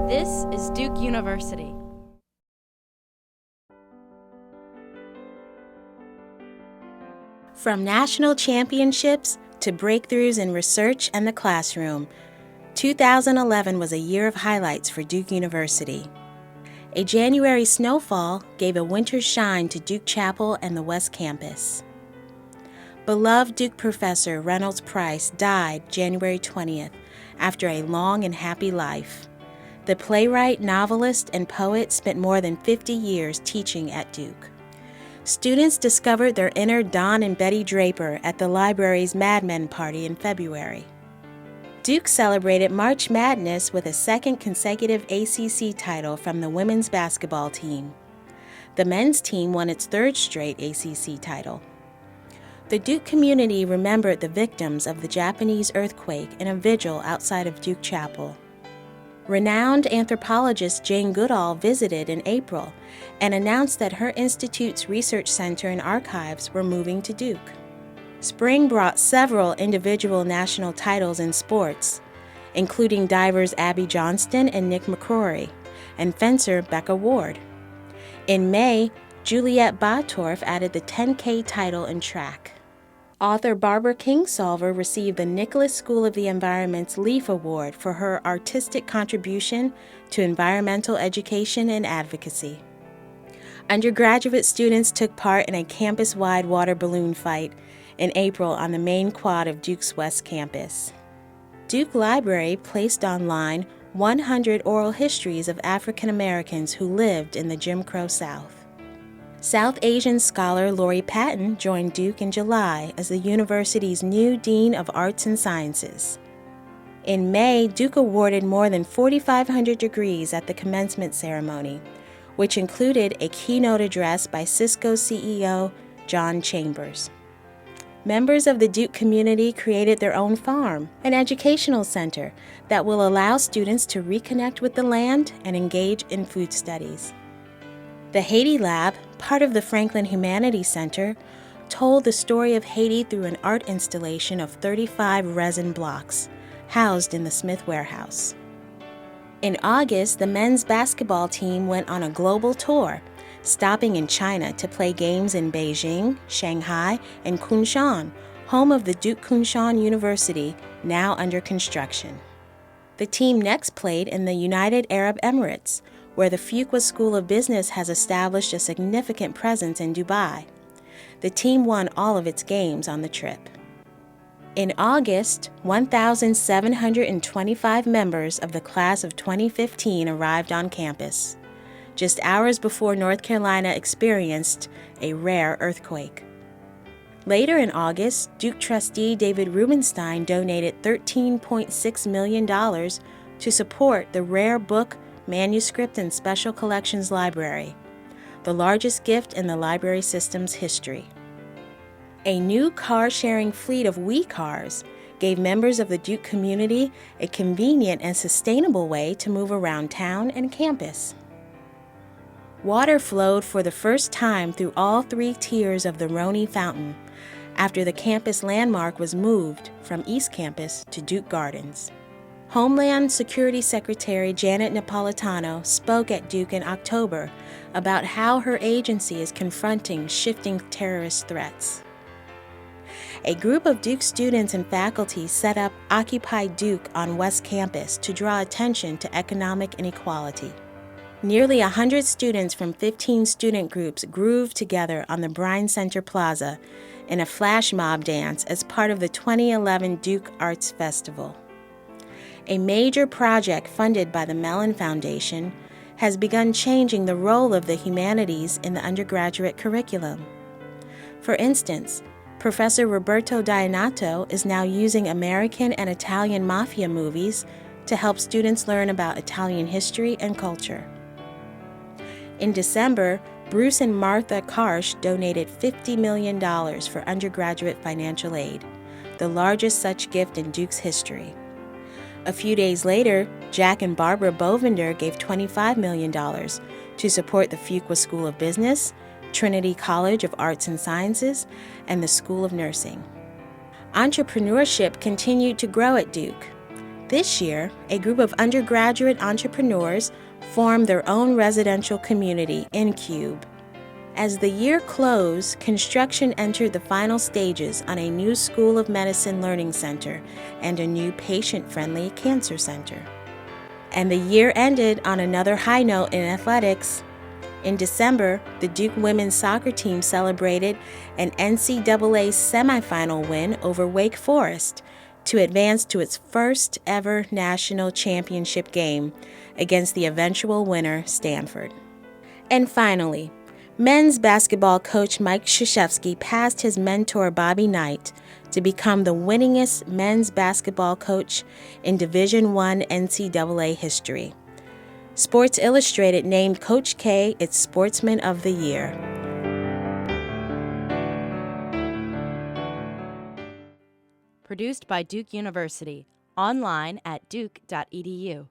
This is Duke University. From national championships to breakthroughs in research and the classroom, 2011 was a year of highlights for Duke University. A January snowfall gave a winter shine to Duke Chapel and the West Campus. Beloved Duke professor Reynolds Price died January 20th after a long and happy life. The playwright, novelist, and poet spent more than 50 years teaching at Duke. Students discovered their inner Don and Betty Draper at the library's Mad Men party in February. Duke celebrated March Madness with a second consecutive ACC title from the women's basketball team. The men's team won its third straight ACC title. The Duke community remembered the victims of the Japanese earthquake in a vigil outside of Duke Chapel. Renowned anthropologist Jane Goodall visited in April and announced that her institute's research center and archives were moving to Duke. Spring brought several individual national titles in sports, including divers Abby Johnston and Nick McCrory, and fencer Becca Ward. In May, Juliet Bottorff added the 10K title in track. Author Barbara Kingsolver received the Nicholas School of the Environment's Leaf Award for her artistic contribution to environmental education and advocacy. Undergraduate students took part in a campus-wide water balloon fight in April on the main quad of Duke's West Campus. Duke Library placed online 100 oral histories of African Americans who lived in the Jim Crow South. South Asian scholar Lori Patton joined Duke in July as the university's new Dean of Arts and Sciences. In May, Duke awarded more than 4,500 degrees at the commencement ceremony, which included a keynote address by Cisco CEO John Chambers. Members of the Duke community created their own farm, an educational center that will allow students to reconnect with the land and engage in food studies. The Haiti Lab, part of the Franklin Humanities Center, told the story of Haiti through an art installation of 35 resin blocks, housed in the Smith Warehouse. In August, the men's basketball team went on a global tour, stopping in China to play games in Beijing, Shanghai, and Kunshan, home of the Duke Kunshan University, now under construction. The team next played in the United Arab Emirates, where the Fuqua School of Business has established a significant presence in Dubai. The team won all of its games on the trip. In August, 1,725 members of the class of 2015 arrived on campus, just hours before North Carolina experienced a rare earthquake. Later in August, Duke trustee David Rubenstein donated $13.6 million to support the Rare Book, Manuscript, and Special Collections Library, the largest gift in the library system's history. A new car-sharing fleet of We Cars gave members of the Duke community a convenient and sustainable way to move around town and campus. Water flowed for the first time through all 3 tiers of the Roney Fountain after the campus landmark was moved from East Campus to Duke Gardens. Homeland Security Secretary Janet Napolitano spoke at Duke in October about how her agency is confronting shifting terrorist threats. A group of Duke students and faculty set up Occupy Duke on West Campus to draw attention to economic inequality. Nearly 100 students from 15 student groups grooved together on the Bryan Center Plaza in a flash mob dance as part of the 2011 Duke Arts Festival. A major project funded by the Mellon Foundation has begun changing the role of the humanities in the undergraduate curriculum. For instance, Professor Roberto Dianato is now using American and Italian mafia movies to help students learn about Italian history and culture. In December, Bruce and Martha Karsh donated $50 million for undergraduate financial aid, the largest such gift in Duke's history. A few days later, Jack and Barbara Bovender gave $25 million to support the Fuqua School of Business, Trinity College of Arts and Sciences, and the School of Nursing. Entrepreneurship continued to grow at Duke. This year, a group of undergraduate entrepreneurs formed their own residential community, InCube. As the year closed, construction entered the final stages on a new School of Medicine Learning Center and a new patient-friendly cancer center. And the year ended on another high note in athletics. In December, the Duke women's soccer team celebrated an NCAA semifinal win over Wake Forest to advance to its first ever national championship game against the eventual winner, Stanford. And finally, men's basketball coach Mike Krzyzewski passed his mentor Bobby Knight to become the winningest men's basketball coach in Division I NCAA history. Sports Illustrated named Coach K its Sportsman of the Year. Produced by Duke University. Online at duke.edu.